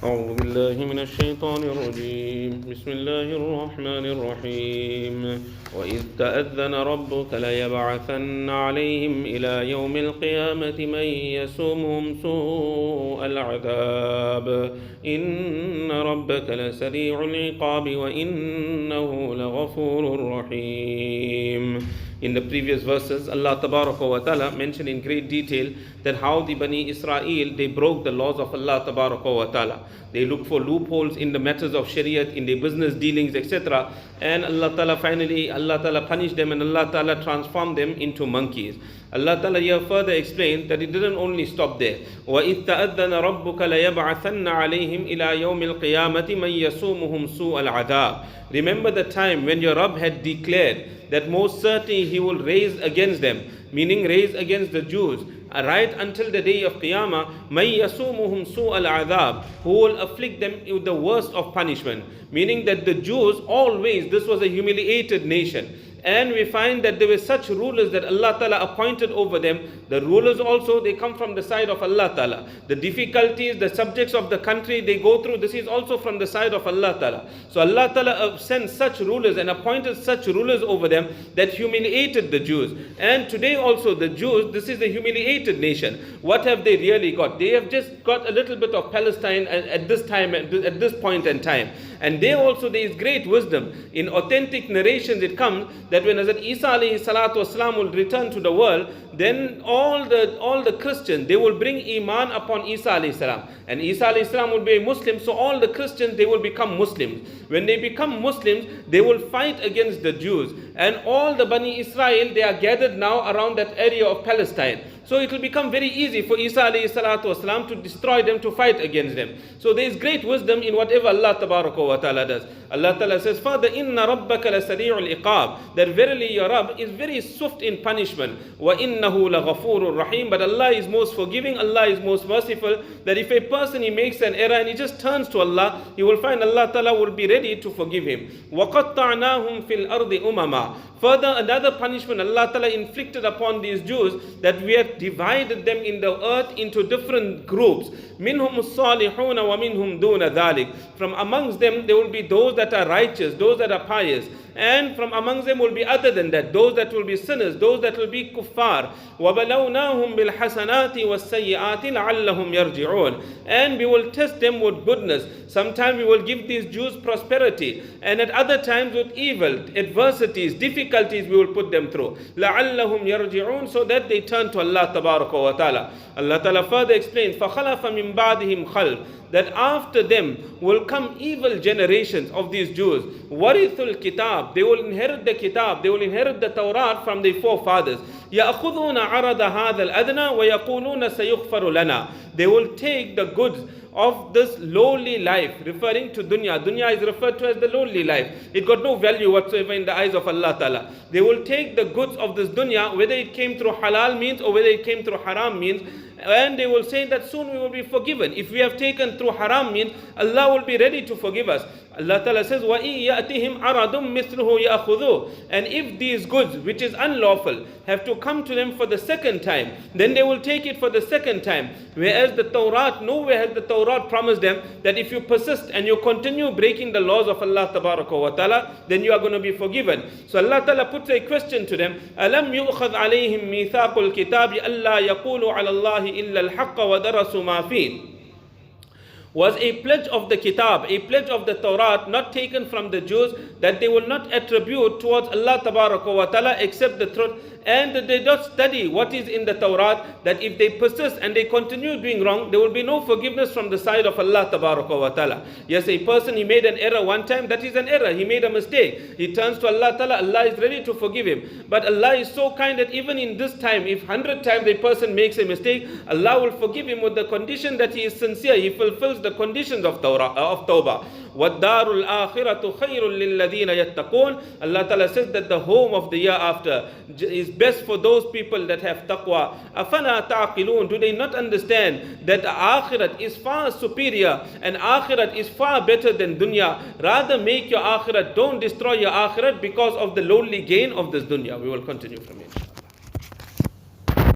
أعوذ بالله من الشيطان الرجيم بسم الله الرحمن الرحيم وإذ تأذن ربك ليبعثن عليهم إلى يوم القيامة من يسومهم سوء العذاب إن ربك لسريع العقاب وإنه لغفور رحيم. In the previous verses, Allah Tabaraka wa Ta'ala mentioned in great detail that how the Bani Israel, they broke the laws of Allah Tabaraka wa Ta'ala. They looked for loopholes in the matters of Shariat, in their business dealings, etc. And Allah Ta'ala finally, Allah Ta'ala punished them and Allah Ta'ala transformed them into monkeys. Allah Ta'ala here further explained that it didn't only stop there. وَإِذْ تَأَذَّنَ رَبُّكَ لَيَبْعَثَنَّ عَلَيْهِمْ إِلَى يَوْمِ الْقِيَامَةِ مَنْ يَسُومُهُمْ سُوءَ الْعَذَابِ. Remember the time when your Rabb had declared that most certainly He will raise against them, meaning raise against the Jews, right until the day of Qiyamah, مَنْ يَسُومُهُمْ سُوءَ الْعَذَابِ, who will afflict them with the worst of punishment. Meaning that the Jews always, this was a humiliated nation. And we find that there were such rulers that Allah Ta'ala appointed over them. The rulers also, they come from the side of Allah Ta'ala. The difficulties, the subjects of the country they go through, this is also from the side of Allah Ta'ala. So Allah Ta'ala sent such rulers and appointed such rulers over them that humiliated the Jews. And today also the Jews, this is a humiliated nation. What have they really got? They have just got a little bit of Palestine at this time, at this point in time. And there also there is great wisdom. In authentic narrations it comes that when Hazrat Isa alayhi salatu wasalam will return to the world, then all the Christians, they will bring Iman upon Isa alayhi salam. And Isa alayhi salam will be a Muslim, so all the Christians, they will become Muslims. When they become Muslims, they will fight against the Jews. And all the Bani Israel, they are gathered now around that area of Palestine. So it will become very easy for Isa alayhi salatu wasalam to destroy them, to fight against them. So there is great wisdom in whatever Allah tabaraka wa ta'ala does. Allah ta'ala says, Father, inna rabbaka la sari'ul iqab, that verily your Rabb is very swift in punishment. Wa innahu la ghafurur rahim, but Allah is most forgiving, Allah is most merciful, that if a person he makes an error and he just turns to Allah, he will find Allah ta'ala will be ready to forgive him. Wa qatta'nahum fil ardi umama. Further, another punishment Allah Ta'ala inflicted upon these Jews, that we have divided them in the earth into different groups. Minhum as-salihun wa minhum duna dhalik. From amongst them there will be those that are righteous, those that are pious. And from amongst them will be other than that, those that will be sinners, those that will be kuffar. وَبَلَوْنَاهُمْ بِالْحَسَنَاتِ وَالسَّيِّئَاتِ لَعَلَّهُمْ يَرْجِعُونَ. And we will test them with goodness. Sometimes we will give these Jews prosperity, and at other times with evil, adversities, difficulties we will put them through. لَعَلَّهُمْ يَرْجِعُونَ, so that they turn to Allah Tabaraka wa Ta'ala. Allah Ta'ala further explains, فَخَلَفَ مِن بَعْدِهِمْ خَلْفٌ, that after them will come evil generations of these Jews. Warithul kitab, they will inherit the kitab, they will inherit the Torah from their forefathers. يَأْخُذُونَ عَرَضَ هَذَا الْأَدْنَى وَيَقُولُونَ سَيُغْفَرُ لَنَا. They will take the goods of this lowly life, referring to dunya. Dunya is referred to as the lowly life. It got no value whatsoever in the eyes of Allah Ta'ala. They will take the goods of this dunya, whether it came through halal means or whether it came through haram means, and they will say that soon we will be forgiven. If we have taken through haram means, Allah will be ready to forgive us. Allah Ta'ala says, وَإِن يَأْتِهِمْ عَرَضٌ مِثْلُهُ يَأْخُذُوهُ. And if these goods, which is unlawful, have to come to them for the second time, then they will take it for the second time. Whereas the Torah, nowhere has the Torah promised them that if you persist and you continue breaking the laws of Allah Tabaraka wa Ta'ala, then you are going to be forgiven. So Allah Ta'ala puts a question to them, أَلَمْ يُؤْخَذْ عَلَيْهِمْ مِيثَاقُ الْكِتَابِ أَلَّا يَقُولُوا عَلَى اللَّهِ إِلَّا الْحَقَّ وَدَرَسُوا مَا فِيهِ. Was a pledge of the kitab, a pledge of the Torah, not taken from the Jews, that they will not attribute towards Allah Tabaraka wa Ta'ala except the truth, and that they don't study what is in the Torah, that if they persist and they continue doing wrong, there will be no forgiveness from the side of Allah Tabaraka wa Ta'ala. Yes, a person, he made an error one time, that is an error, he made a mistake. He turns to Allah Ta'ala, Allah is ready to forgive him. But Allah is so kind that even in this time, if 100 times a person makes a mistake, Allah will forgive him with the condition that he is sincere, he fulfills the conditions of Tawbah. وَالدَّارُ الْآخِرَةُ خَيْرٌ لِلَّذِينَ يَتَّقُونَ. Allah Ta'ala says that the home of the year after is best for those people that have taqwa. أَفَلَا تَعْقِلُونَ. Do they not understand that the akhirat is far superior and akhirat is far better than dunya? Rather make your akhirat, don't destroy your akhirat because of the lowly gain of this dunya. We will continue from here.